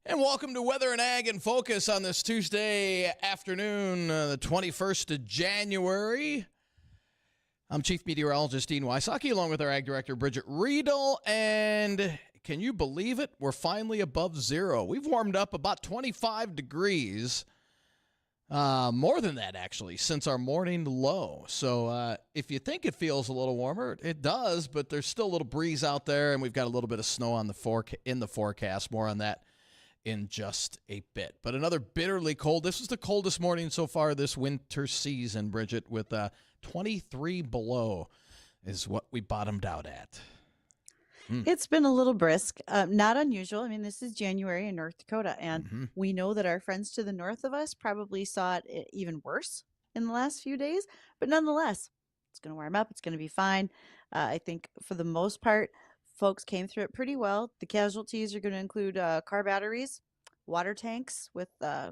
And welcome to Weather and Ag in Focus on this Tuesday afternoon, the 21st of January. I'm Chief Meteorologist Dean Wysocki, along with our Ag Director, Bridgette Readel. And can you believe it? We're finally above zero. We've warmed up about 25 degrees, more than that, actually, since our morning low. So if you think it feels a little warmer, it does, but there's still a little breeze out there, and we've got a little bit of snow on in the forecast. More on that in just a bit. But another bitterly cold. This is the coldest morning so far this winter season, Bridgette, with 23 below is what we bottomed out at. It's been a little brisk, not unusual. I mean, this is January in North Dakota, and we know that our friends to the north of us probably saw it even worse in the last few days. But nonetheless, it's going to warm up. It's going to be fine. I think for the most part, folks came through it pretty well. The casualties are going to include car batteries, water tanks with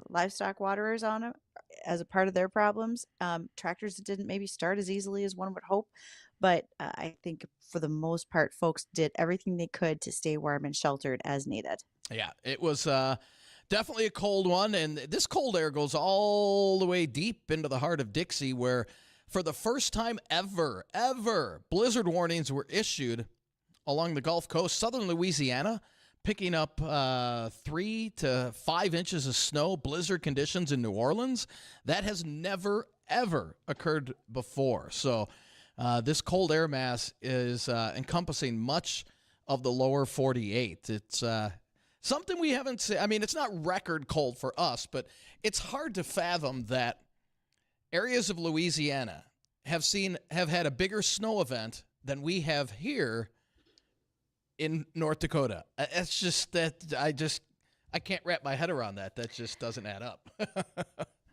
livestock waterers on them as a part of their problems. Tractors that didn't maybe start as easily as one would hope. But I think for the most part, folks did everything they could to stay warm and sheltered as needed. Yeah, it was definitely a cold one. And this cold air goes all the way deep into the heart of Dixie, where for the first time ever, blizzard warnings were issued along the Gulf Coast, southern Louisiana, picking up 3 to 5 inches of snow, blizzard conditions in New Orleans. That has never, ever occurred before. So this cold air mass is encompassing much of the lower 48. It's something we haven't seen. I mean, it's not record cold for us, but it's hard to fathom that areas of Louisiana have had a bigger snow event than we have here in North Dakota. It's just that I can't wrap my head around that. That just doesn't add up.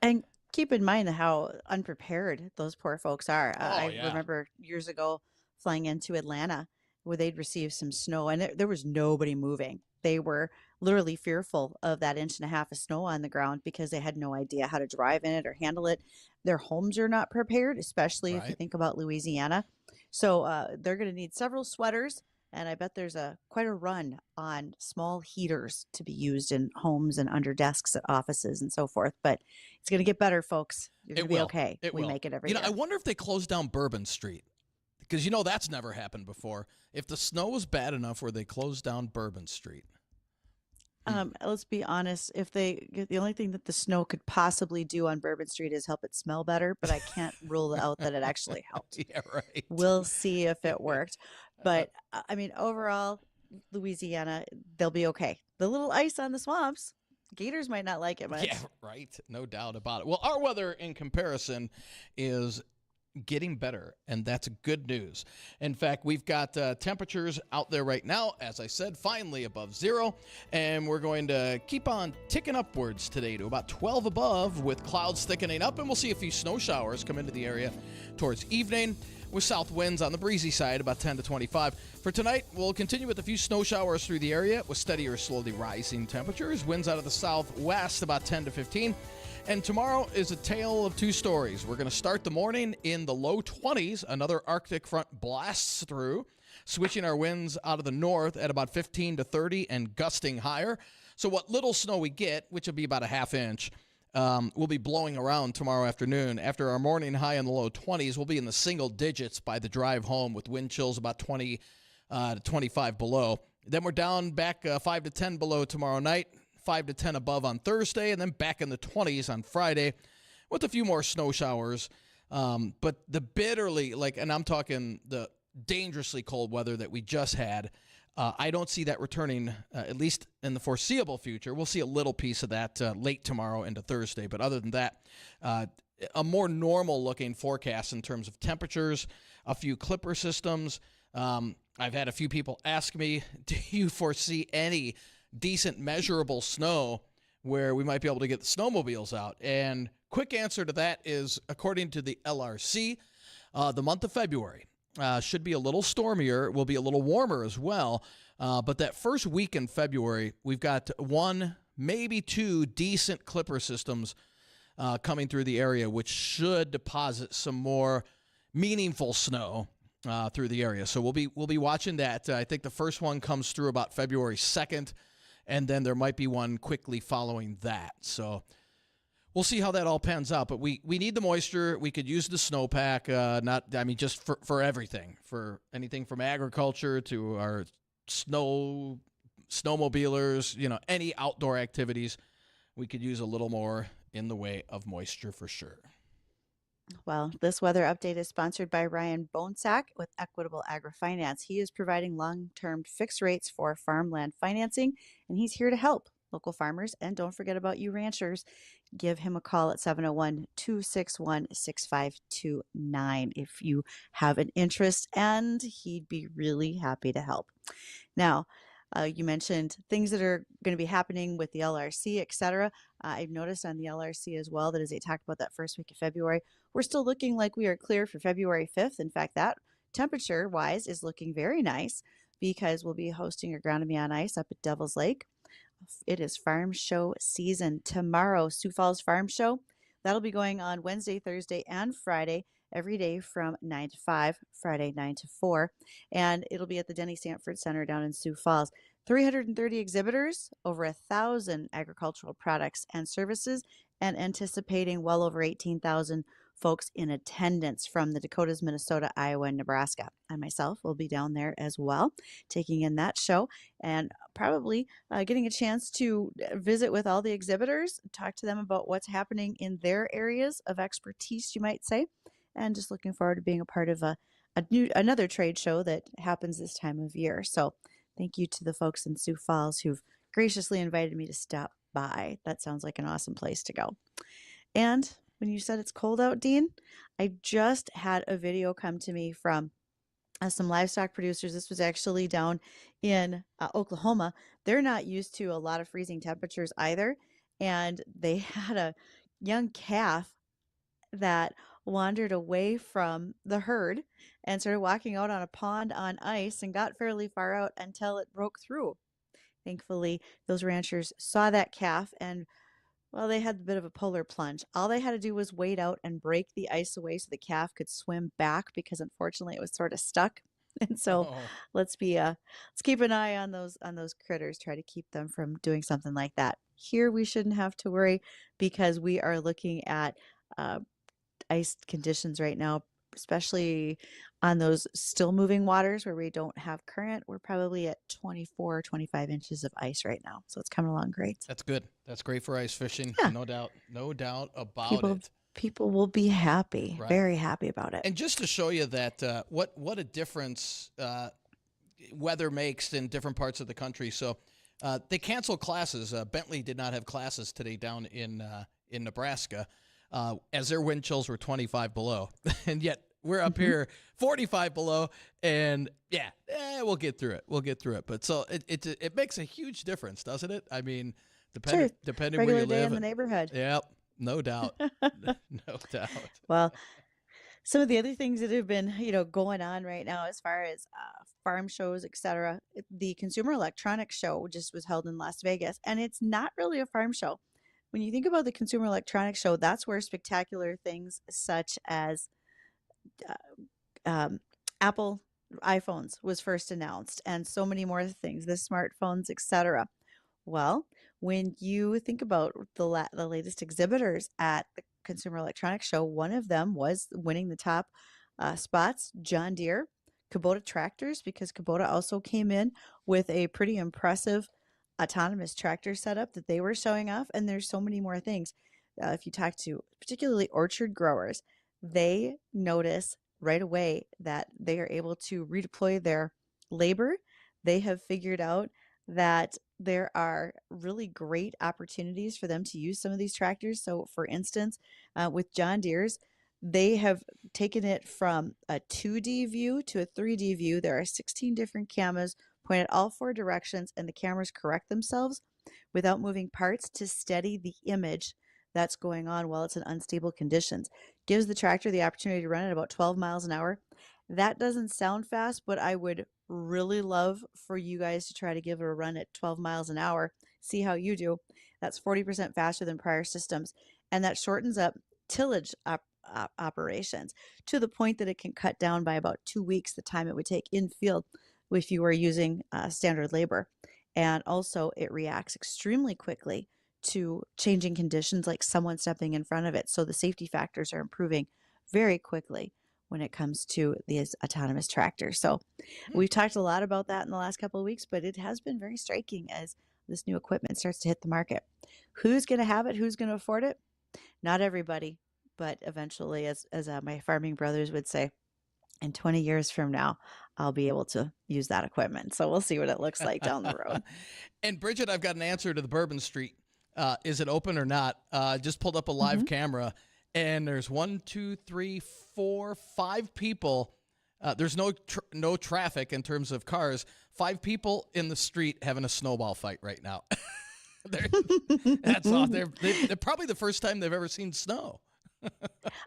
And keep in mind how unprepared those poor folks are. I yeah. remember years ago flying into Atlanta where they'd received some snow and there was nobody moving. They were literally fearful of that 1.5 inches of snow on the ground because they had no idea how to drive in it or handle it. Their homes are not prepared, especially if you think about Louisiana. So they're going to need several sweaters. And I bet there's quite a run on small heaters to be used in homes and under desks at offices and so forth. But it's going to get better, folks. You're going to be okay. We make it every year. I wonder if they closed down Bourbon Street, because that's never happened before. If the snow was bad enough where they closed down Bourbon Street. Let's be honest. The only thing that the snow could possibly do on Bourbon Street is help it smell better, but I can't rule out that it actually helped. Yeah, right. We'll see if it worked. But I mean, overall, Louisiana, they'll be okay. The little ice on the swamps, gators might not like it much. Yeah, right. No doubt about it. Well, our weather in comparison is getting better, and that's good news. In fact, we've got temperatures out there right now, as I said, finally above zero, and we're going to keep on ticking upwards today to about 12 above with clouds thickening up, and we'll see a few snow showers come into the area towards evening with south winds on the breezy side, about 10 to 25. For tonight, we'll continue with a few snow showers through the area with steady or slowly rising temperatures. Winds out of the southwest, about 10 to 15. And tomorrow is a tale of two stories. We're going to start the morning in the low 20s. Another Arctic front blasts through, switching our winds out of the north at about 15 to 30 and gusting higher. So what little snow we get, which will be about a half inch, will be blowing around tomorrow afternoon. After our morning high in the low 20s, we'll be in the single digits by the drive home with wind chills about 20 to 25 below. Then we're down back 5 to 10 below tomorrow night. 5 to 10 above on Thursday, and then back in the 20s on Friday with a few more snow showers. But the bitterly, and I'm talking the dangerously cold weather that we just had, I don't see that returning, at least in the foreseeable future. We'll see a little piece of that late tomorrow into Thursday. But other than that, a more normal-looking forecast in terms of temperatures, a few clipper systems. I've had a few people ask me, do you foresee any decent measurable snow where we might be able to get the snowmobiles out? And quick answer to that is, according to the LRC, the month of February should be a little stormier. It will be a little warmer as well. But that first week in February, we've got 1, maybe 2 decent clipper systems coming through the area, which should deposit some more meaningful snow through the area. So we'll be watching that. I think the first one comes through about February 2nd. and then there might be one quickly following that. So we'll see how that all pans out. But we need the moisture. We could use the snowpack, just for everything, for anything from agriculture to our snowmobilers, any outdoor activities. We could use a little more in the way of moisture for sure. Well, this weather update is sponsored by Ryan Bonesack with Equitable Agri-Finance. He is providing long-term fixed rates for farmland financing, and he's here to help local farmers. And don't forget about you ranchers. Give him a call at 701-261-6529 if you have an interest, and he'd be really happy to help. Now, you mentioned things that are going to be happening with the LRC, etc. I've noticed on the LRC as well that as they talked about that first week of February, we're still looking like we are clear for February 5th. In fact, that temperature-wise is looking very nice because we'll be hosting Agronomy on Ice up at Devil's Lake. It is farm show season tomorrow. Sioux Falls Farm Show. That'll be going on Wednesday, Thursday, and Friday, every day from 9 to 5, Friday 9 to 4. And it'll be at the Denny Sanford Center down in Sioux Falls. 330 exhibitors, over 1,000 agricultural products and services, and anticipating well over 18,000 folks in attendance from the Dakotas, Minnesota, Iowa, and Nebraska. I myself will be down there as well, taking in that show and probably getting a chance to visit with all the exhibitors, talk to them about what's happening in their areas of expertise, you might say, and just looking forward to being a part of another trade show that happens this time of year. So thank you to the folks in Sioux Falls who've graciously invited me to stop by. That sounds like an awesome place to go. And when you said it's cold out, Dean, I just had a video come to me from some livestock producers. This was actually down in Oklahoma. They're not used to a lot of freezing temperatures either. And they had a young calf that wandered away from the herd and started walking out on a pond on ice and got fairly far out until it broke through. Thankfully, those ranchers saw that calf and, well, they had a bit of a polar plunge. All they had to do was wait out and break the ice away so the calf could swim back because unfortunately it was sort of stuck. And so let's keep an eye on those critters, try to keep them from doing something like that. Here we shouldn't have to worry because we are looking at ice conditions right now, especially on those still moving waters where we don't have current. We're probably at 24 or 25 inches of ice right now. So it's coming along great. That's good. That's great for ice fishing. Yeah. No doubt about it. People will be happy, right. Very happy about it. And just to show you that what a difference weather makes in different parts of the country. So they canceled classes. Bentley did not have classes today down in Nebraska as their wind chills were 25 below. And yet we're up here 45 below, and we'll get through it. But so it makes a huge difference, doesn't it? I mean, depending regular where you day live in the neighborhood. Yep, no doubt. No doubt. Well, some of the other things that have been, going on right now as far as farm shows, etc. The Consumer Electronics Show just was held in Las Vegas, and it's not really a farm show. When you think about the Consumer Electronics Show, that's where spectacular things such as Apple iPhones was first announced, and so many more things, the smartphones, etc. Well, when you think about the latest exhibitors at the Consumer Electronics Show, one of them was winning the top spots, John Deere, Kubota tractors, because Kubota also came in with a pretty impressive autonomous tractor setup that they were showing off, and there's so many more things. If you talk to particularly orchard growers, they notice right away that they are able to redeploy their labor. They have figured out that there are really great opportunities for them to use some of these tractors. So for instance, with John Deere's, they have taken it from a 2D view to a 3D view. There are 16 different cameras pointed all four directions, and the cameras correct themselves without moving parts to steady the image that's going on while it's in unstable conditions. Gives the tractor the opportunity to run at about 12 miles an hour. That doesn't sound fast, but I would really love for you guys to try to give it a run at 12 miles an hour. See how you do. That's 40% faster than prior systems. And that shortens up tillage operations to the point that it can cut down by about 2 weeks the time it would take in field if you were using standard labor. And also, it reacts extremely quickly to changing conditions, like someone stepping in front of it. So the safety factors are improving very quickly when it comes to these autonomous tractors. So Hmm. we've talked a lot about that in the last couple of weeks, but it has been very striking as this new equipment starts to hit the market. Who's going to have it? Who's going to afford it? Not everybody, but eventually, as my farming brothers would say, in 20 years from now, I'll be able to use that equipment. So we'll see what it looks like down the road. And Bridgette, I've got an answer to the Bourbon Street. Is it open or not? Just pulled up a live camera, and there's 1, 2, 3, 4, 5 people. There's no traffic in terms of cars. 5 people in the street having a snowball fight right now. That's all. They're probably the first time they've ever seen snow.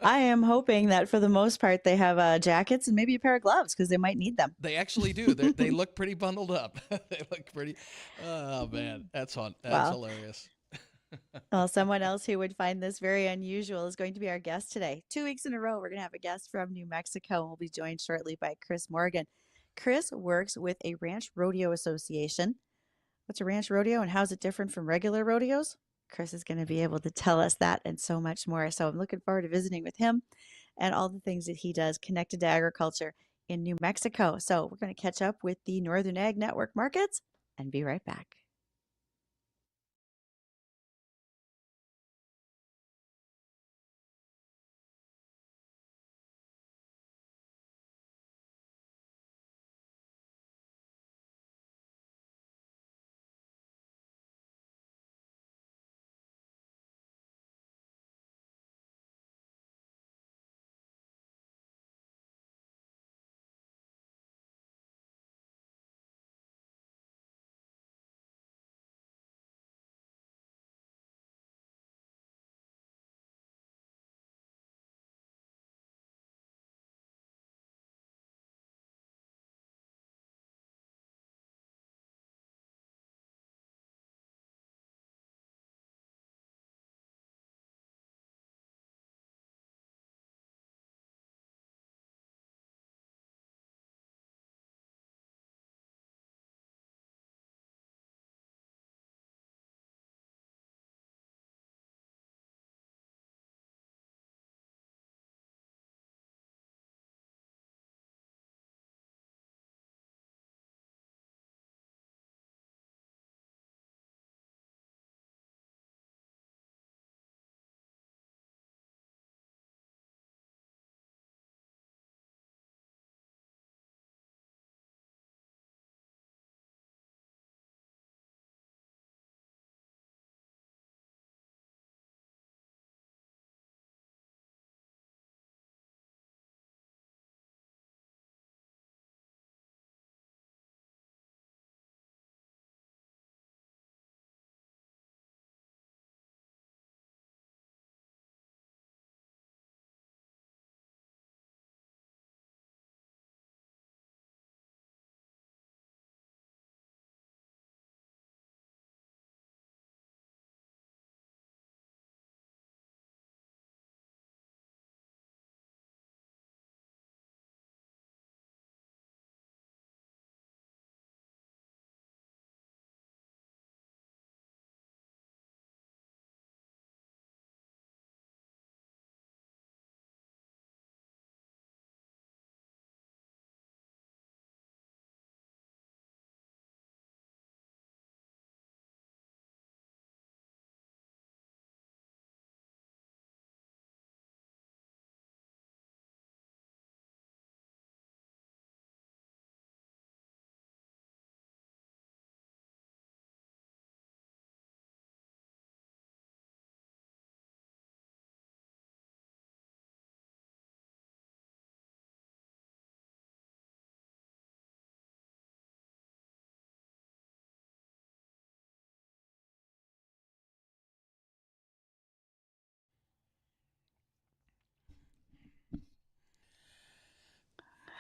I am hoping that for the most part they have jackets and maybe a pair of gloves because they might need them. They actually do. They look pretty bundled up. They look pretty. Oh man, that's fun. That's Wow. hilarious. Well, someone else who would find this very unusual is going to be our guest today. 2 weeks in a row, we're going to have a guest from New Mexico, and we'll be joined shortly by Chris Morgan. Chris works with a Ranch Rodeo Association. What's a ranch rodeo and how is it different from regular rodeos? Chris is going to be able to tell us that and so much more. So I'm looking forward to visiting with him and all the things that he does connected to agriculture in New Mexico. So we're going to catch up with the Northern Ag Network markets and be right back.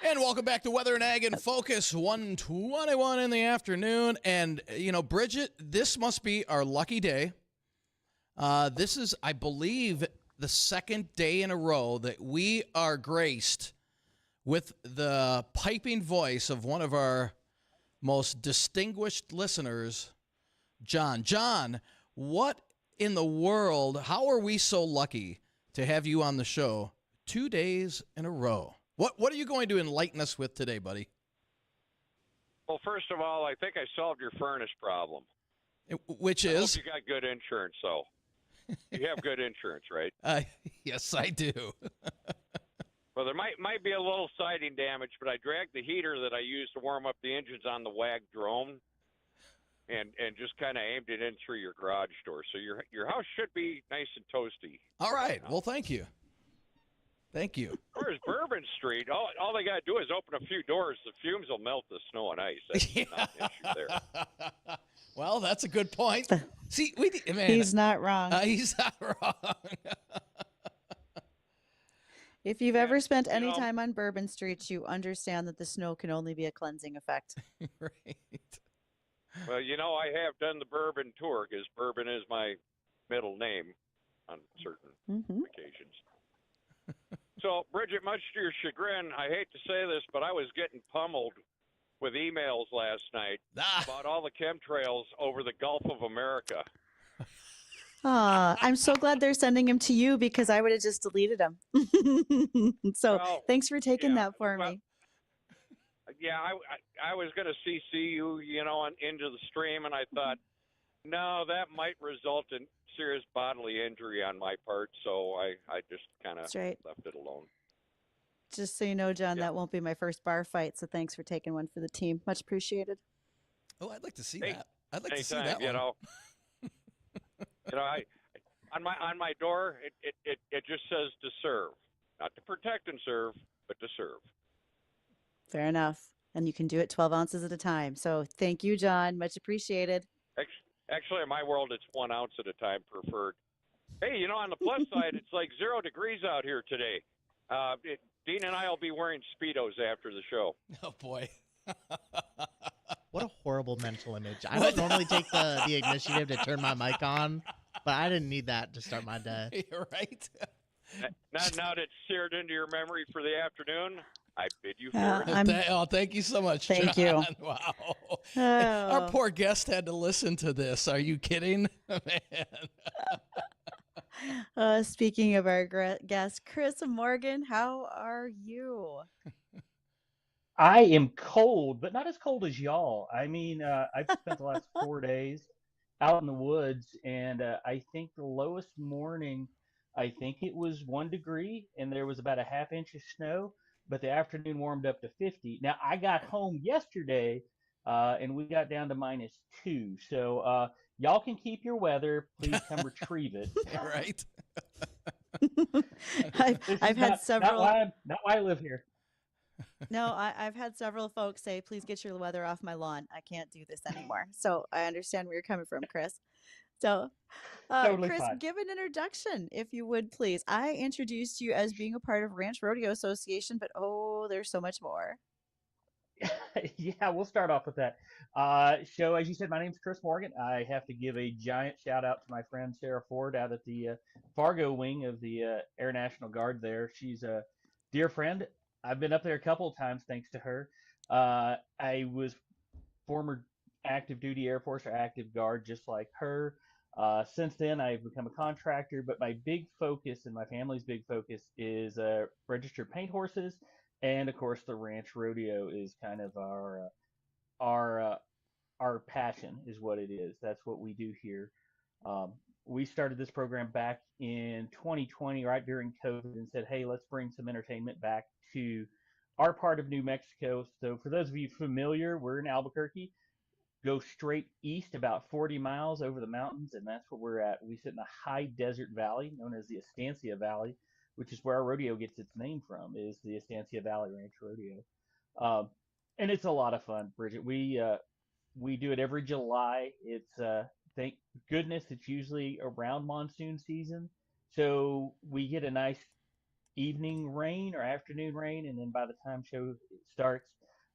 And welcome back to Weather and Ag in Focus, 1:21 in the afternoon. And, Bridgette, this must be our lucky day. This is, I believe, the second day in a row that we are graced with the piping voice of one of our most distinguished listeners, John. John, what in the world, how are we so lucky to have you on the show 2 days in a row? What are you going to enlighten us with today, buddy? Well, first of all, I think I solved your furnace problem. Which I is? hope you got good insurance, though. You have good insurance, right? Yes, I do. Well, there might be a little siding damage, but I dragged the heater that I used to warm up the engines on the WAG drone and just kind of aimed it in through your garage door. So your house should be nice and toasty. All right. Well, thank you. Thank you. As far as Bourbon Street, all they got to do is open a few doors. The fumes will melt the snow and ice. That's not an issue there. Well, that's a good point. See, man, He's not wrong. He's not wrong. If you've ever spent any time on Bourbon Street, you understand that the snow can only be a cleansing effect. Right. Well, I have done the bourbon tour because bourbon is my middle name on certain occasions. So, Bridgette, much to your chagrin, I hate to say this, but I was getting pummeled with emails last night about all the chemtrails over the Gulf of America. I'm so glad they're sending him to you because I would have just deleted him. So thanks for taking that for me. Yeah, I was going to CC you, into the stream, and I thought, no, that might result in serious bodily injury on my part, so I just kind of left it alone. Just so you know, John, that won't be my first bar fight, so thanks for taking one for the team. Much appreciated. Oh, I'd like to see that. I'd like to see that one. I on my door, it just says to serve, not to protect and serve, but to serve. Fair enough. And you can do it 12 ounces at a time. So thank you, John. Much appreciated. Actually, in my world, it's 1 ounce at a time preferred. Hey, on the plus side, it's like 0 degrees out here today. Dean and I will be wearing Speedos after the show. Oh, boy. What a horrible mental image. I don't normally take the initiative to turn my mic on, but I didn't need that to start my day. You're right. Now that it's seared into your memory for the afternoon, I bid you fair. Thank you so much, Thank John. you. Wow. Oh. Our poor guest had to listen to this. Are you kidding? Man. Speaking of our guest, Chris Morgan, how are you? I am cold, but not as cold as y'all. I mean, I've spent the last 4 days out in the woods, and I think the lowest morning, I think it was 1 degree, and there was about a ½ inch of snow, but the afternoon warmed up to 50. Now, I got home yesterday, and we got down to -2. So y'all can keep your weather. Please come retrieve it. Right. I've had several. Not why I live here. No, I've had several folks say, please get your weather off my lawn. I can't do this anymore. So I understand where you're coming from, Chris. So, Totally Chris, fine. give an introduction, if you would, please. I introduced you as being a part of Ranch Rodeo Association, but there's so much more. Yeah, we'll start off with that. So, as you said, my name's Chris Morgan. I have to give a giant shout out to my friend Sarah Ford out at the Fargo wing of the Air National Guard there. She's a dear friend. I've been up there a couple of times thanks to her. I was former active duty Air Force or active Guard just like her. Since then, I've become a contractor, but my big focus and my family's big focus is registered paint horses. And of course, the ranch rodeo is kind of our passion is what it is. That's what we do here. We started this program back in 2020, right during COVID, and said, hey, let's bring some entertainment back to our part of New Mexico. So for those of you familiar, we're in Albuquerque. Go straight east about 40 miles over the mountains, and that's where we're at. We sit in a high desert valley known as the Estancia Valley, which is where our rodeo gets its name from, is the Estancia Valley Ranch Rodeo. And it's a lot of fun, Bridgette. We do it every July. It's thank goodness it's usually around monsoon season, so we get a nice evening rain or afternoon rain, and then by the time show starts,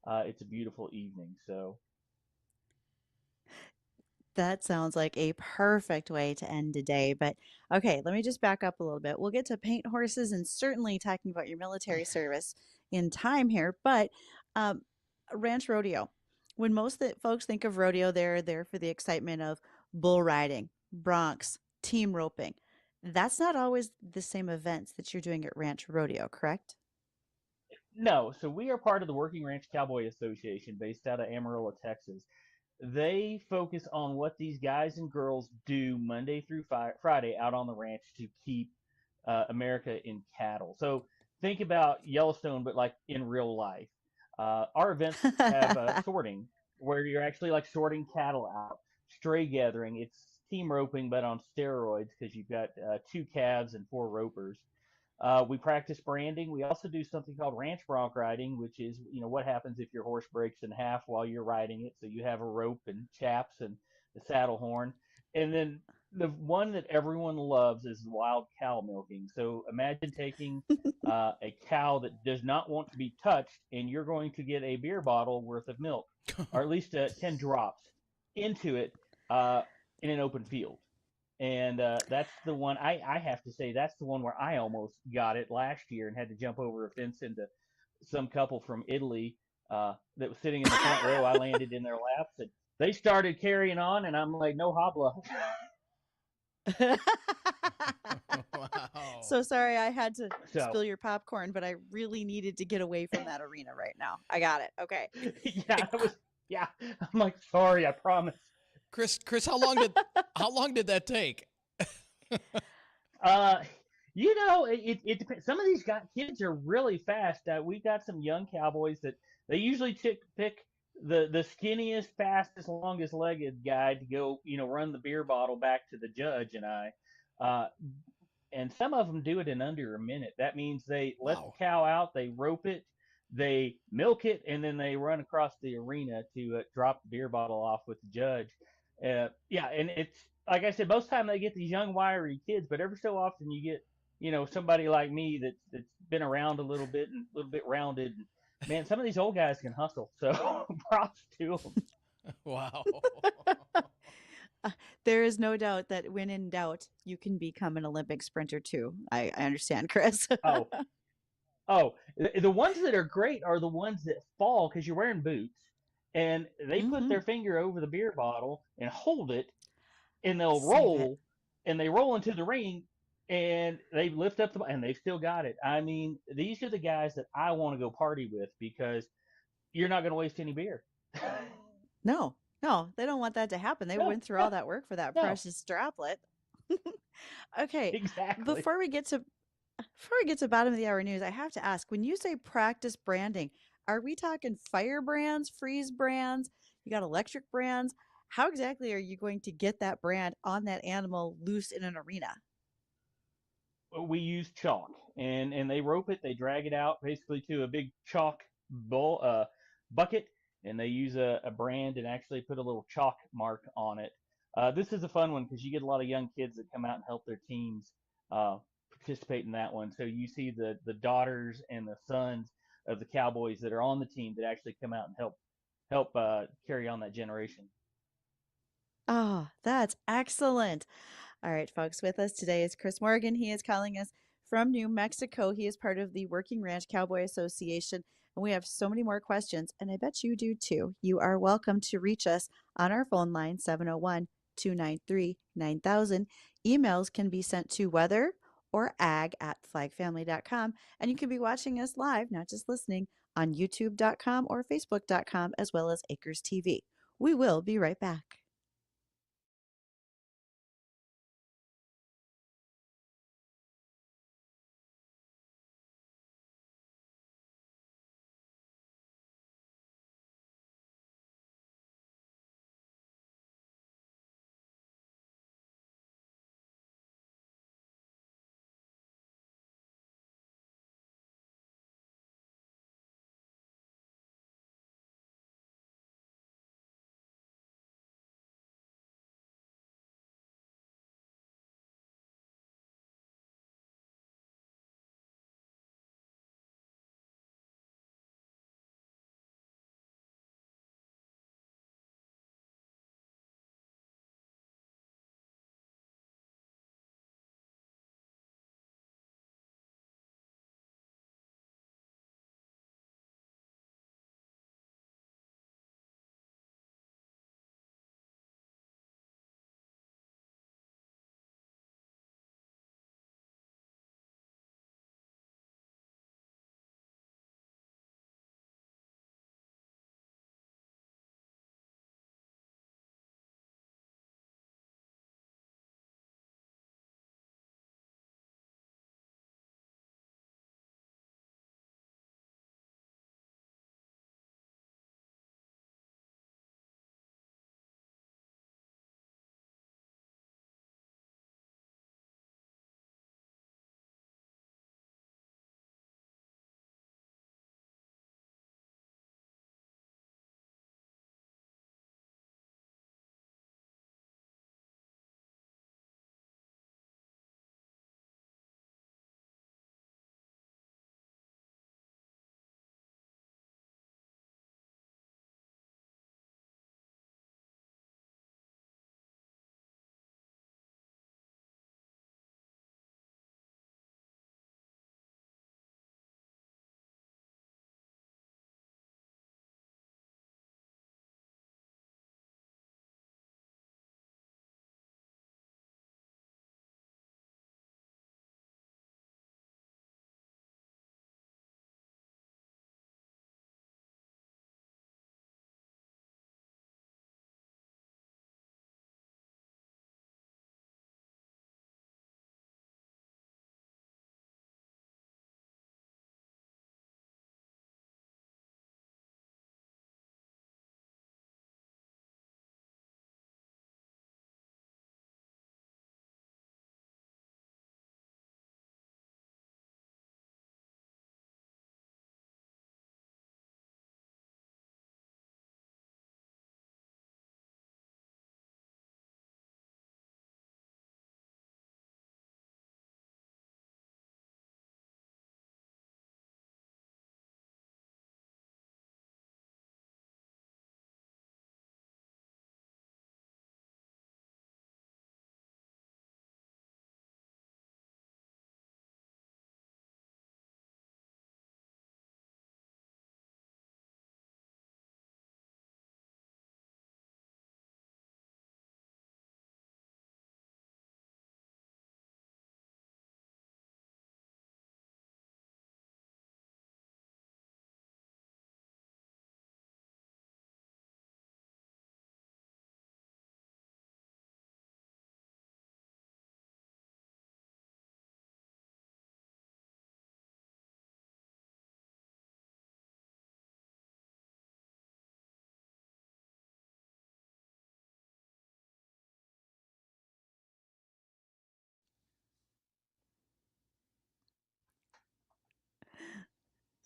it's a beautiful evening. So that sounds like a perfect way to end a day. But okay, let me just back up a little bit. We'll get to paint horses and certainly talking about your military service in time here. But ranch rodeo, when folks think of rodeo, they're there for the excitement of bull riding, broncs, team roping. That's not always the same events that you're doing at Ranch Rodeo, correct? No, so we are part of the Working Ranch Cowboy Association based out of Amarillo, Texas. They focus on what these guys and girls do Monday through Friday out on the ranch to keep America in cattle. So think about Yellowstone, but like in real life. Our events have sorting, where you're actually like sorting cattle out, stray gathering. It's team roping, but on steroids because you've got 2 calves and 4 ropers. We practice branding. We also do something called ranch bronc riding, which is, what happens if your horse breaks in half while you're riding it. So you have a rope and chaps and the saddle horn. And then the one that everyone loves is wild cow milking. So imagine taking a cow that does not want to be touched, and you're going to get a beer bottle worth of milk, or at least 10 drops into it in an open field. And that's the one I have to say, that's the one where I almost got it last year and had to jump over a fence into some couple from Italy that was sitting in the front row. I landed in their laps and they started carrying on, and I'm like, no habla. Wow. So sorry I had to So spill your popcorn, but I really needed to get away from that arena right now. I got it. Okay. I'm like, sorry, I promise. Chris, how long did that take? It depends. Some of these kids are really fast. We've got some young cowboys that they usually pick the skinniest, fastest, longest legged guy to go, run the beer bottle back to the judge and I. And some of them do it in under a minute. That means they let the cow out, they rope it, they milk it, and then they run across the arena to drop the beer bottle off with the judge. And it's like I said, most of the time they get these young wiry kids, but every so often you get somebody like me that's been around a little bit and a little bit rounded. Man, some of these old guys can hustle, so props to them. Wow. There is no doubt that when in doubt, you can become an Olympic sprinter too. I understand, Chris. The ones that are great are the ones that fall because you're wearing boots, and they put their finger over the beer bottle and hold it, and they'll roll, and they roll into the ring, and they lift up and they've still got it. I mean, these are the guys that I want to go party with because you're not going to waste any beer. No, they don't want that to happen. They went through all that work for that precious droplet. Okay. Exactly. Before we get to bottom of the hour news, I have to ask, when you say practice branding, are we talking fire brands, freeze brands? You got electric brands? How exactly are you going to get that brand on that animal loose in an arena? We use chalk, and they rope it. They drag it out basically to a big chalk bucket, and they use a brand and actually put a little chalk mark on it. This is a fun one because you get a lot of young kids that come out and help their teams participate in that one. So you see the daughters and the sons of the cowboys that are on the team that actually come out and help carry on that generation. Oh, that's excellent. All right, folks, with us today is Chris Morgan. He is calling us from New Mexico. He is part of the Working Ranch Cowboy Association, and we have so many more questions, and I bet you do too. You are welcome to reach us on our phone line, 701-293-9000. Emails can be sent to weather or ag@flagfamily.com, and you can be watching us live, not just listening, on youtube.com or facebook.com, as well as Acres TV. We will be right back.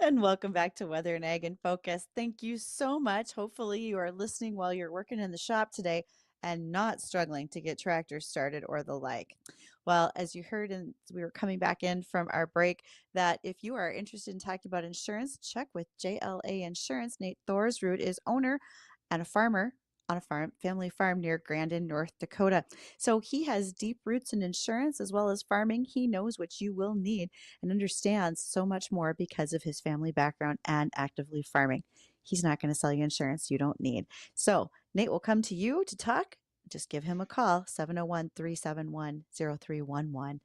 And welcome back to Weather and Ag in Focus. Thank you so much. Hopefully, you are listening while you're working in the shop today and not struggling to get tractors started or the like. Well, as you heard, and we were coming back in from our break, that if you are interested in talking about insurance, check with JLA Insurance. Nate Thorsrud is owner and a farmer on a family farm near Grandin, North Dakota. So he has deep roots in insurance as well as farming. He knows what you will need and understands so much more because of his family background and actively farming. He's not going to sell you insurance you don't need. So Nate will come to you to talk. Just give him a call, 701 371 0311.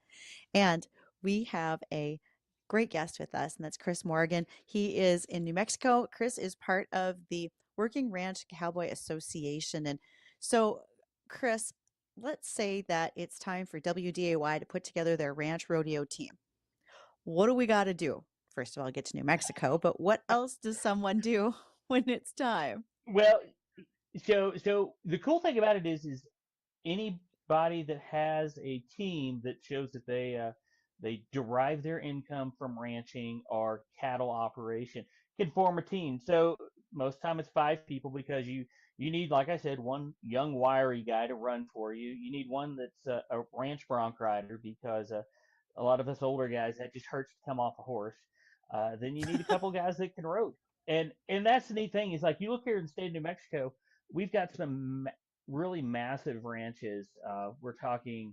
And we have a great guest with us, and that's Chris Morgan. He is in New Mexico. Chris is part of the Working Ranch Cowboy Association. And so, Chris, let's say that it's time for WDAY to put together their ranch rodeo team. What do we got to do? First of all, get to New Mexico, but what else does someone do when it's time? Well, so the cool thing about it is anybody that has a team that shows that they derive their income from ranching or cattle operation can form a team. So most time it's 5 people because you need, like I said, one young wiry guy to run for you. You need one that's a ranch bronc rider because a lot of us older guys that just hurts to come off a horse. Then you need a couple guys that can road. And that's the neat thing is like you look here in the state of New Mexico, we've got some really massive ranches. We're talking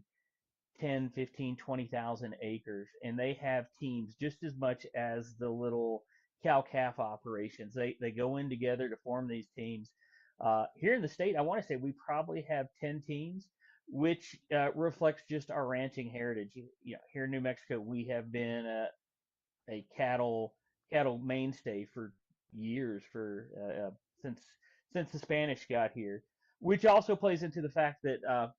10, 15, 20,000 acres, and they have teams just as much as the little cow calf operations. They go in together to form these teams. Here in the state, I want to say we probably have 10 teams, which reflects just our ranching heritage. Here in New Mexico, we have been a cattle mainstay for years for since the Spanish got here, which also plays into the fact that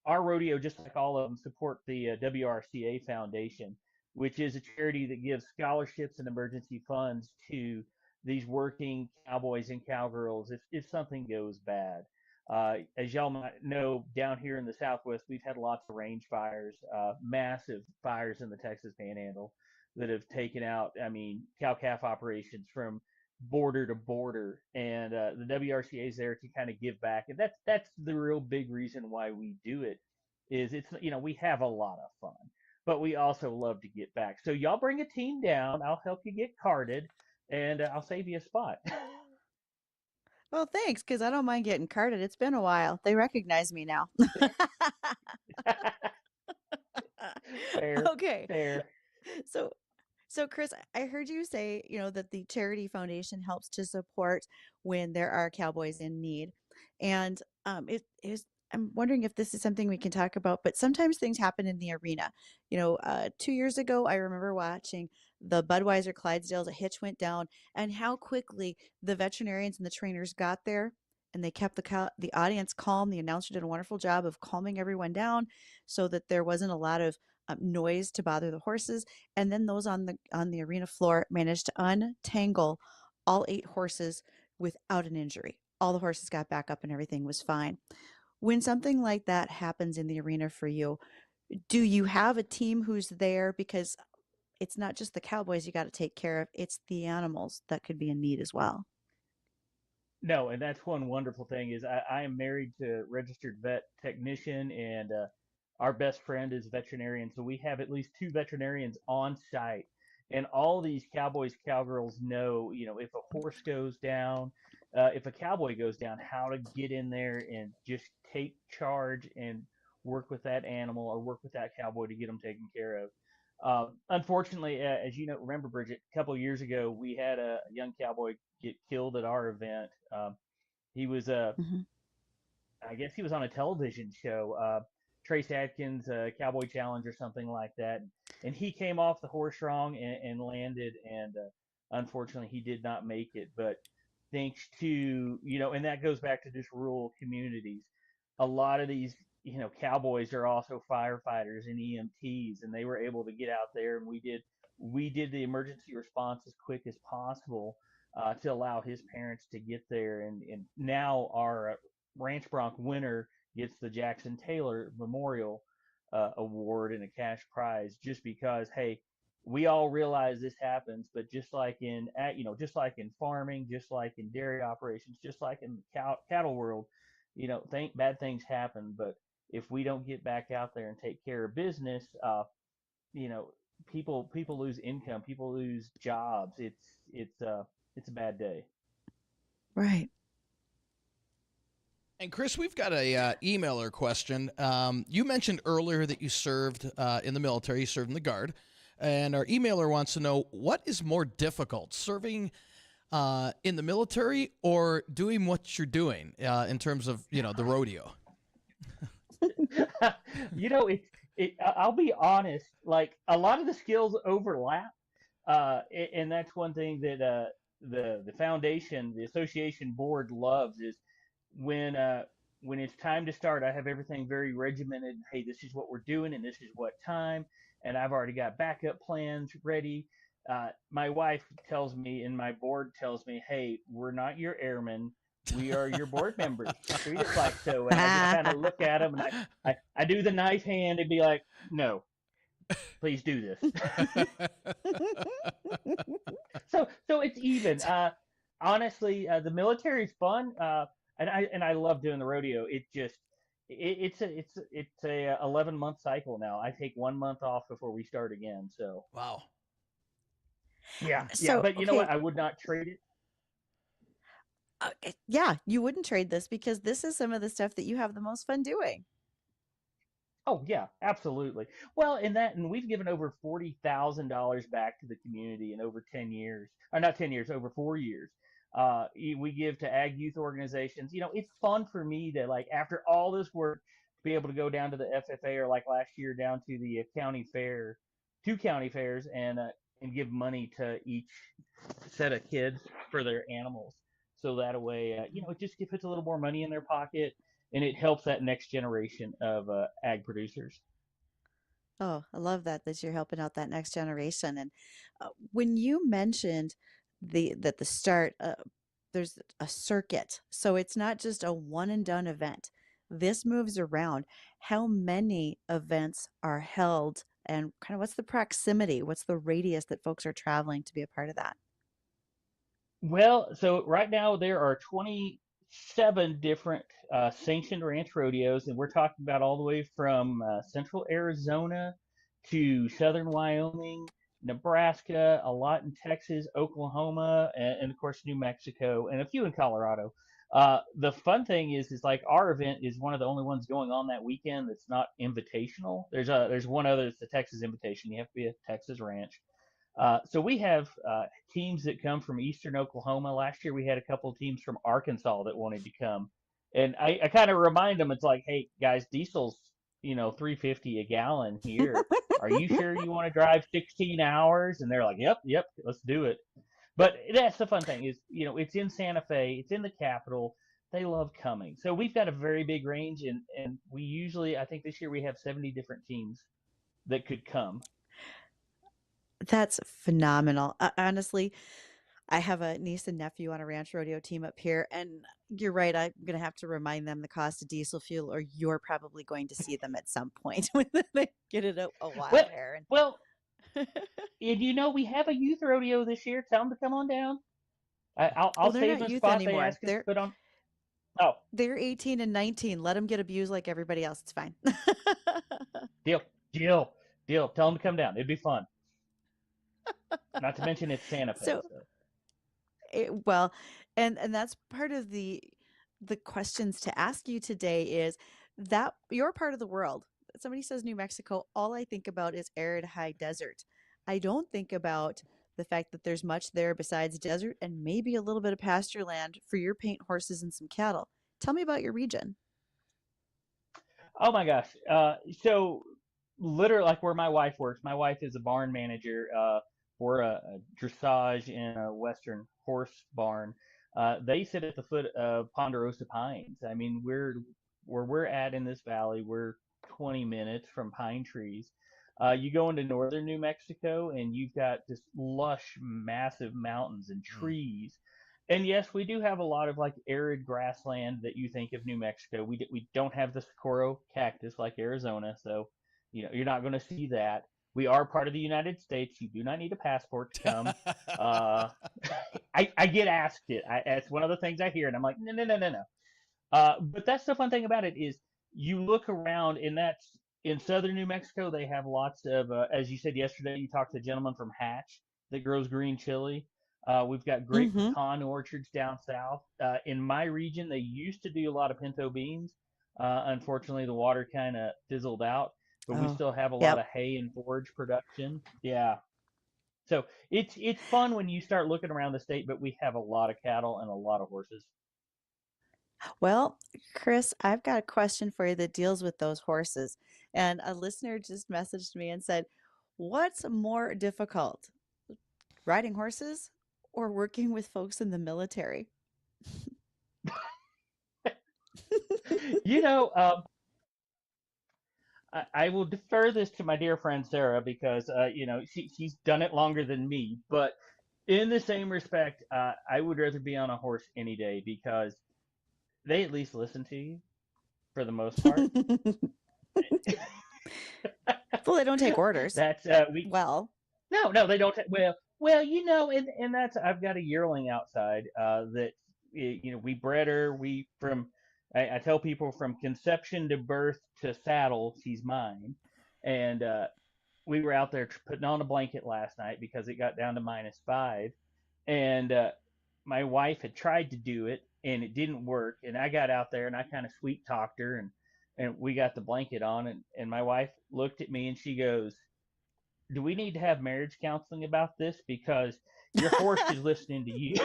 our rodeo, just like all of them, support the WRCA Foundation, which is a charity that gives scholarships and emergency funds to these working cowboys and cowgirls if something goes bad. As y'all might know, down here in the Southwest, we've had lots of range fires, massive fires in the Texas Panhandle that have taken out, I mean, cow calf operations from border to border, and the WRCA is there to kind of give back, and that's the real big reason why we do it. Is it's we have a lot of fun, but we also love to get back. So y'all bring a team down. I'll help you get carded, and I'll save you a spot. Well, thanks, because I don't mind getting carded. It's been a while. They recognize me now. Fair, Okay. fair. So so Chris, I heard you say, that the charity foundation helps to support when there are cowboys in need. And it is I'm wondering if this is something we can talk about, but sometimes things happen in the arena. 2 years ago, I remember watching the Budweiser Clydesdales, a hitch went down, and how quickly the veterinarians and the trainers got there. And they kept the audience calm. The announcer did a wonderful job of calming everyone down so that there wasn't a lot of noise to bother the horses. And then those on the arena floor managed to untangle all 8 horses without an injury. All the horses got back up and everything was fine. When something like that happens in the arena for you, do you have a team who's there? Because it's not just the cowboys you got to take care of, it's the animals that could be in need as well. No, and that's one wonderful thing is I am married to a registered vet technician, and our best friend is a veterinarian. So we have at least 2 veterinarians on site, and all these cowboys, cowgirls know, if a horse goes down, if a cowboy goes down, how to get in there and just take charge and work with that animal or work with that cowboy to get them taken care of. Unfortunately, as you know, remember Bridgette, a couple of years ago, we had a young cowboy get killed at our event. He was Hmm. I guess he was on a television show, Trace Adkins, Cowboy Challenge or something like that, and he came off the horse wrong and landed, and unfortunately he did not make it. But thanks to and that goes back to just rural communities. A lot of these cowboys are also firefighters and EMTs, and they were able to get out there, and we did the emergency response as quick as possible to allow his parents to get there. And now our Ranch Bronc winner gets the Jackson Taylor Memorial Award and a cash prize just because, hey, we all realize this happens, but just like just like in farming, just like in dairy operations, just like in the cattle world, bad things happen. But if we don't get back out there and take care of business, you know, people lose income, people lose jobs. It's a bad day. Right. And Chris, we've got a emailer question. You mentioned earlier that you served in the military, you served in the Guard, and our emailer wants to know, what is more difficult, serving in the military or doing what you're doing in terms of the rodeo? I'll be honest. Like, a lot of the skills overlap, and that's one thing that the foundation, the association board loves is when it's time to start. I have everything very regimented. Hey, this is what we're doing, and this is what time, and I've already got backup plans ready. My wife tells me, and my board tells me, "Hey, we're not your airmen. We are your board members. Treat it like so." And I just kind of look at them, and I do the knife hand and be like, "No, please do this." So it's even. Honestly, the military is fun, and I love doing the rodeo. It's a 11-month cycle now. I take 1 month off before we start again. So Wow. yeah. So, But you know okay. what? I would not trade it. Yeah, you wouldn't trade this because this is some of the stuff that you have the most fun doing. Oh yeah, absolutely. Well, and we've given over $40,000 back to the community in over 10 years, or not 10 years, over 4 years. We give to ag youth organizations. It's fun for me to, like, after all this work, to be able to go down to the FFA, or like last year down to the county fair, 2 county fairs, and give money to each set of kids for their animals. So that way, it just puts a little more money in their pocket, and it helps that next generation of ag producers. Oh, I love that you're helping out that next generation. And when you mentioned the start, there's a circuit, so it's not just a one and done event. This moves around. How many events are held, and kind of what's the proximity? What's the radius that folks are traveling to be a part of that? Well, so right now there are 27 different sanctioned ranch rodeos, and we're talking about all the way from central Arizona to southern Wyoming, Nebraska, a lot in Texas, Oklahoma, and of course New Mexico, and a few in Colorado. The fun thing is like our event is one of the only ones going on that weekend that's not invitational. There's one other, it's the Texas Invitation. You have to be a Texas ranch. So we have teams that come from eastern Oklahoma. Last year we had a couple of teams from Arkansas that wanted to come, and I kind of remind them, it's like, hey guys, diesel's $3.50 a gallon here. Are you sure you want to drive 16 hours? And they're like, yep, let's do it. But that's the fun thing is, it's in Santa Fe, it's in the capital. They love coming. So we've got a very big range, and we usually, I think this year we have 70 different teams that could come. That's phenomenal. Honestly, I have a niece and nephew on a ranch rodeo team up here, and you're right. I'm going to have to remind them the cost of diesel fuel, or you're probably going to see them at some point when they get it a while Well, there. well, and we have a youth rodeo this year. Tell them to come on down. I'll Oh, I'll they're save not them a youth spot. They anymore. ask us to put on. Oh, They're 18 and 19. Let them get abused like everybody else. It's fine. deal, deal, deal. Tell them to come down. It'd be fun. Not to mention it's Santa Fe. So, well, and that's part of the questions to ask you today is that your part of the world. Somebody says New Mexico, all I think about is arid high desert. I don't think about the fact that there's much there besides desert and maybe a little bit of pasture land for your paint horses and some cattle. Tell me about your region. Oh my gosh. So literally, like where my wife works, my wife is a barn manager for a dressage and a Western horse barn. They sit at the foot of Ponderosa Pines. I mean, where we're at in this valley, we're 20 minutes from pine trees. You go into northern New Mexico, and you've got just lush, massive mountains and trees. And yes, we do have a lot of like arid grassland that you think of New Mexico. We don't have the saguaro cactus like Arizona, so you're not going to see that. We are part of the United States. You do not need a passport to come. I get asked it. It's one of the things I hear, and I'm like, no, no, no, no, no. But that's the fun thing about it is you look around, and that's in southern New Mexico. They have lots of, as you said yesterday, you talked to a gentleman from Hatch that grows green chili. We've got great Mm-hmm. pecan orchards down south. In my region, they used to do a lot of pinto beans. Unfortunately, the water kind of fizzled out, but we Oh, still have a lot yep. of hay and forage production. Yeah. So it's fun when you start looking around the state, but we have a lot of cattle and a lot of horses. Well, Chris, I've got a question for you that deals with those horses. And a listener just messaged me and said, what's more difficult, riding horses or working with folks in the military? You know, I will defer this to my dear friend Sarah because she's done it longer than me. But in the same respect, I would rather be on a horse any day because they at least listen to you for the most part. Well, they don't take orders. That's we Well, no they don't. And that's I've got a yearling outside that we bred her. I tell people from conception to birth to saddle, she's mine. And we were out there putting on a blanket last night because it got down to -5. And my wife had tried to do it and it didn't work. And I got out there and I kind of sweet talked her and we got the blanket on. And my wife looked at me and she goes, do we need to have marriage counseling about this? Because your horse is listening to you.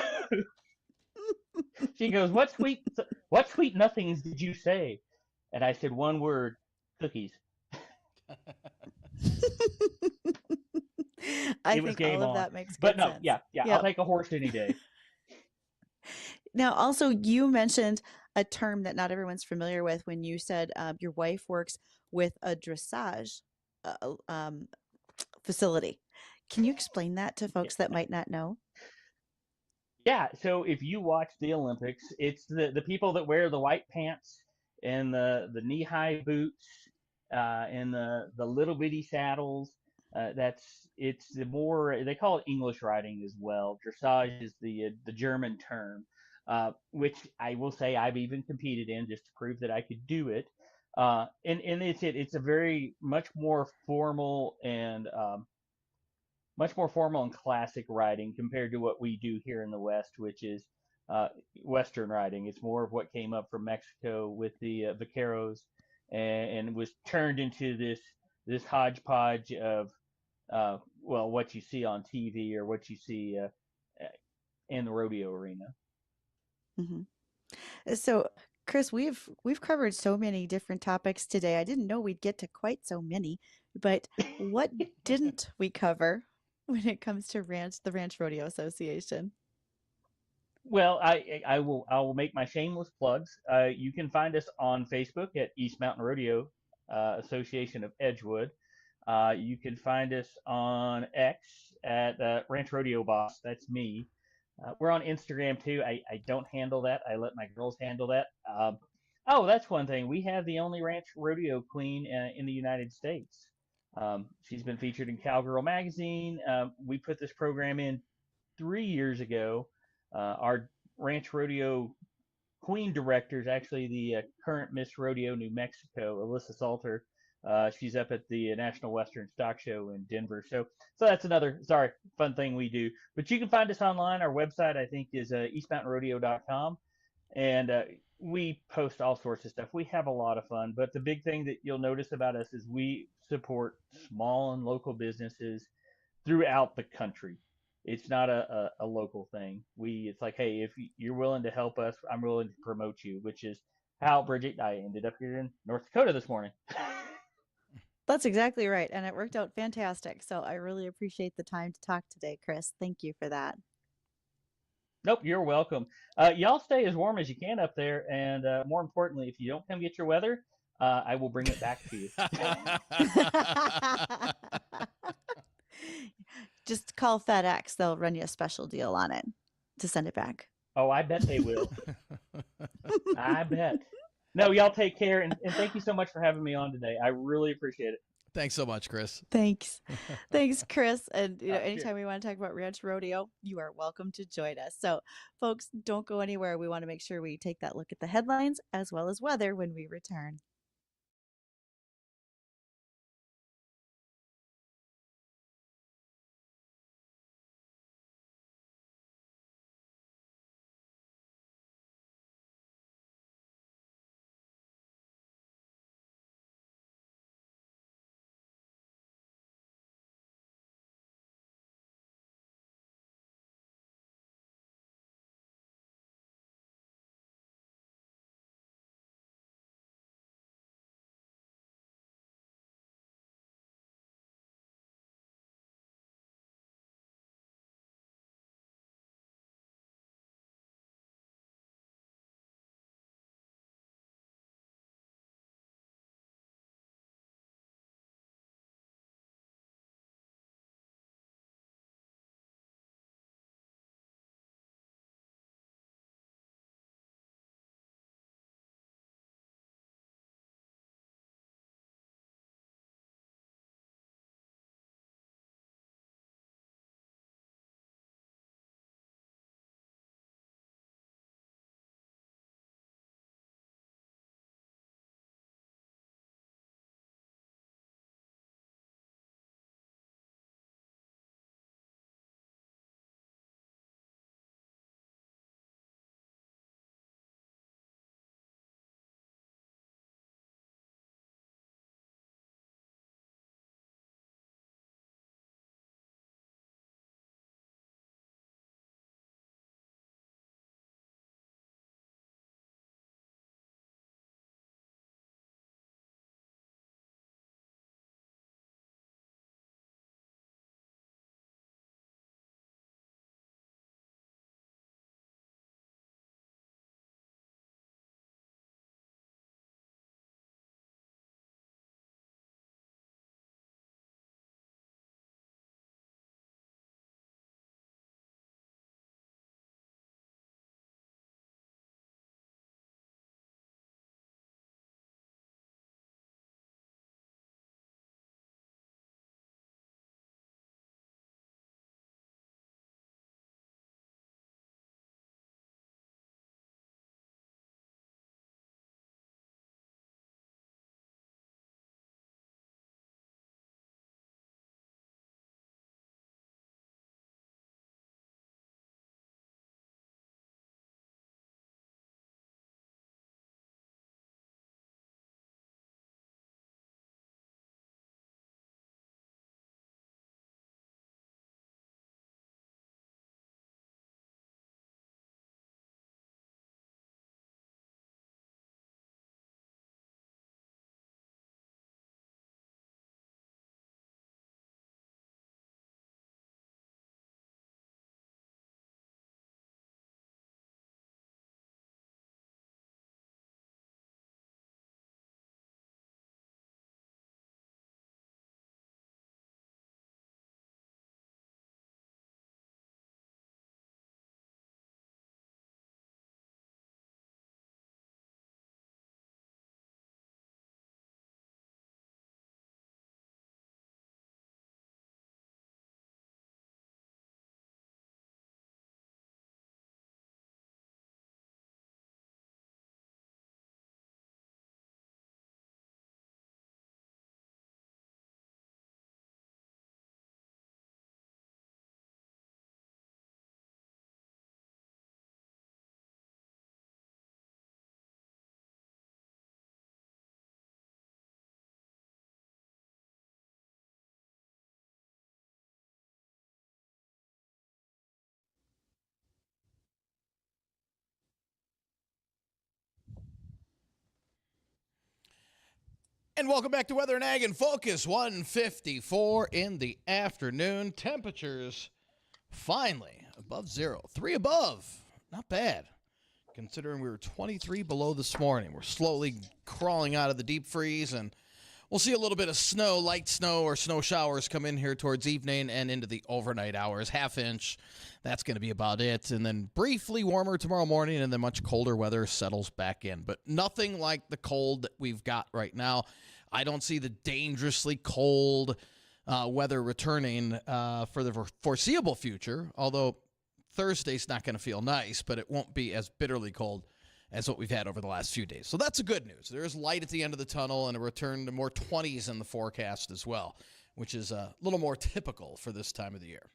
She goes, what sweet nothings did you say? And I said one word, cookies. I It was think game all of on. that makes But good no, sense. yeah, I'll Yep. take a horse any day. Now, also, you mentioned a term that not everyone's familiar with when you said your wife works with a dressage facility. Can you explain that to folks that might not know? Yeah, so if you watch the Olympics, it's the people that wear the white pants and the knee-high boots and the little bitty saddles. It's the more they call it English riding as well. Dressage is the German term, which I will say I've even competed in just to prove that I could do it. And it's a very much more formal and classic riding compared to what we do here in the West, which is Western riding. It's more of what came up from Mexico with the vaqueros, and was turned into this hodgepodge of what you see on TV or what you see in the rodeo arena. Mm-hmm. So, Chris, we've covered so many different topics today. I didn't know we'd get to quite so many, but what didn't we cover when it comes to the Ranch Rodeo Association? Well, I will make my shameless plugs. You can find us on Facebook at East Mountain Rodeo Association of Edgewood. You can find us on X at Ranch Rodeo Boss. That's me. We're on Instagram too. I don't handle that. I let my girls handle that. That's one thing. We have the only ranch rodeo queen in the United States. She's been featured in Cowgirl magazine. We put this program in 3 years ago. Our ranch rodeo queen director is actually the current Miss Rodeo New Mexico, Alyssa Salter. She's up at the National Western Stock Show in Denver. So that's another fun thing we do. But you can find us online. Our website, I think, is eastmountainrodeo.com. And we post all sorts of stuff. We have a lot of fun. But the big thing that you'll notice about us is we support small and local businesses throughout the country. It's not a local thing. It's like, hey, if you're willing to help us, I'm willing to promote you, which is how, Bridgette, I ended up here in North Dakota this morning. That's exactly right. And it worked out fantastic. So I really appreciate the time to talk today, Chris. Thank you for that. Nope, you're welcome. Y'all stay as warm as you can up there. And more importantly, if you don't come get your weather, I will bring it back to you. Just call FedEx. They'll run you a special deal on it to send it back. Oh, I bet they will. I bet. No, y'all take care. And thank you so much for having me on today. I really appreciate it. Thanks so much, Chris. Thanks. Thanks, Chris. And Cheers. anytime we want to talk about Ranch Rodeo, you are welcome to join us. So, folks, don't go anywhere. We want to make sure we take that look at the headlines as well as weather when we return. And welcome back to Weather and Ag in Focus. 1:54 in the afternoon. Temperatures finally above zero. 3 above. Not bad. Considering we were 23 below this morning. We're slowly crawling out of the deep freeze, and we'll see a little bit of snow, light snow or snow showers come in here towards evening and into the overnight hours. Half inch. That's going to be about it. And then briefly warmer tomorrow morning, and then much colder weather settles back in. But nothing like the cold that we've got right now. I don't see the dangerously cold weather returning for the foreseeable future, although Thursday's not going to feel nice, but it won't be as bitterly cold as what we've had over the last few days. So that's the good news. There is light at the end of the tunnel and a return to more 20s in the forecast as well, which is a little more typical for this time of the year.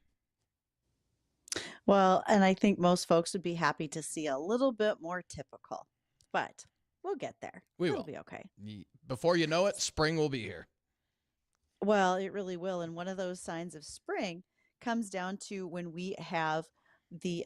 Well, and I think most folks would be happy to see a little bit more typical, but we'll get there. It'll be okay. Before you know it, spring will be here. Well, it really will. And one of those signs of spring comes down to when we have the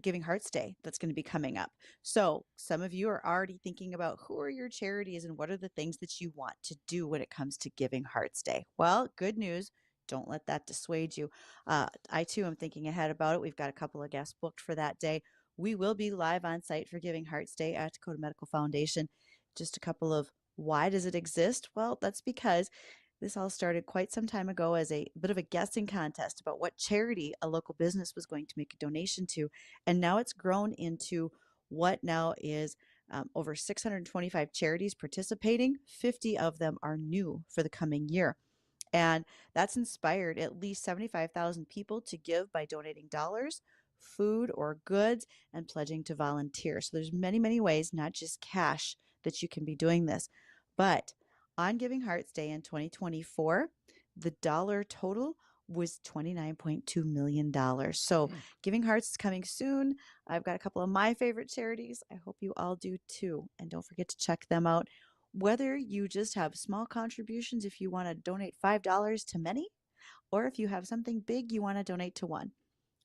Giving Hearts Day that's going to be coming up. So some of you are already thinking about who are your charities and what are the things that you want to do when it comes to Giving Hearts Day. Well, good news. Don't let that dissuade you. I, too, am thinking ahead about it. We've got a couple of guests booked for that day. We will be live on site for Giving Hearts Day at Dakota Medical Foundation. Just a couple of why does it exist? Well, that's because this all started quite some time ago as a bit of a guessing contest about what charity a local business was going to make a donation to. And now it's grown into what now is over 625 charities participating. 50 of them are new for the coming year. And that's inspired at least 75,000 people to give by donating dollars, food, or goods, and pledging to volunteer. So there's many, many ways, not just cash, that you can be doing this. But on Giving Hearts Day in 2024, the dollar total was $29.2 million. So Giving Hearts is coming soon. I've got a couple of my favorite charities. I hope you all do too. And don't forget to check them out. Whether you just have small contributions, if you want to donate $5 to many, or if you have something big you want to donate to one,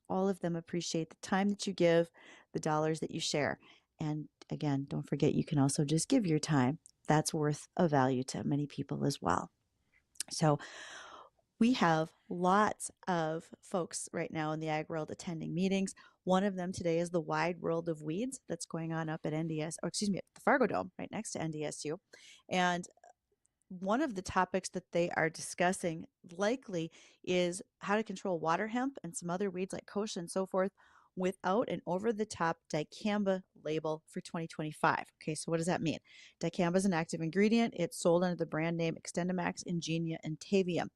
all of them appreciate the time that you give, the dollars that you share. And again, don't forget, you can also just give your time. That's worth a value to many people as well. So we have lots of folks right now in the ag world attending meetings. One of them today is the Wide World of Weeds that's going on up at at the Fargo Dome, right next to NDSU. And one of the topics that they are discussing likely is how to control water hemp and some other weeds like kochia and so forth without an over-the-top dicamba label for 2025. Okay, so what does that mean? Dicamba is an active ingredient. It's sold under the brand name XtendiMax, Ingenia, and Tavium.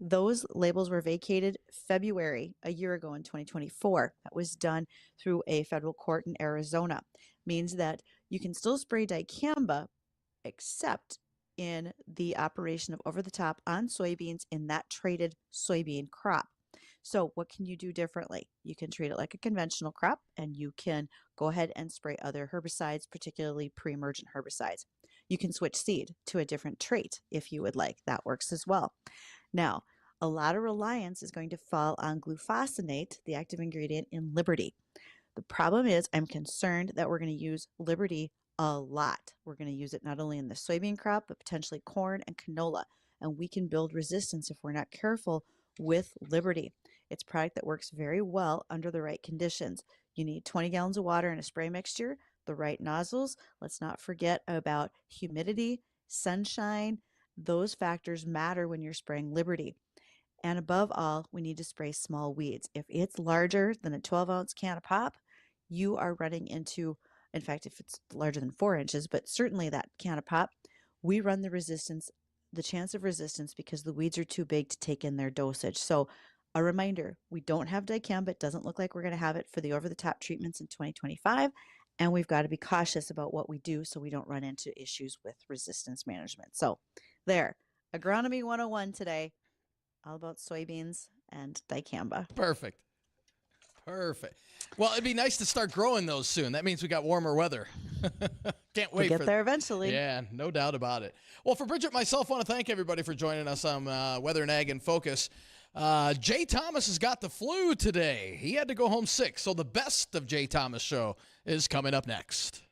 Those labels were vacated February, a year ago in 2024. That was done through a federal court in Arizona. Means that you can still spray dicamba, except in the operation of over-the-top on soybeans in that traded soybean crop. So what can you do differently? You can treat it like a conventional crop, and you can go ahead and spray other herbicides, particularly pre-emergent herbicides. You can switch seed to a different trait if you would like. That works as well. Now, a lot of reliance is going to fall on glufosinate, the active ingredient in Liberty. The problem is I'm concerned that we're going to use Liberty a lot. We're going to use it not only in the soybean crop, but potentially corn and canola. And we can build resistance if we're not careful with Liberty. It's a product that works very well under the right conditions. You need 20 gallons of water in a spray mixture, the right nozzles. Let's not forget about humidity, sunshine. Those factors matter when you're spraying Liberty. And above all, we need to spray small weeds. If it's larger than a 12-ounce can of pop, you are running into, in fact, if it's larger than 4 inches, but certainly that can of pop, we run the chance of resistance because the weeds are too big to take in their dosage. So a reminder, we don't have dicamba. It doesn't look like we're going to have it for the over-the-top treatments in 2025. And we've got to be cautious about what we do so we don't run into issues with resistance management. So there, Agronomy 101 today, all about soybeans and dicamba. Perfect. Well, it'd be nice to start growing those soon. That means we got warmer weather. Can't wait. We'll get there eventually. Yeah, no doubt about it. Well, for Bridgette, myself, I want to thank everybody for joining us on Weather and Ag in Focus. Jay Thomas has got the flu today. He had to go home sick. So the best of Jay Thomas show is coming up next.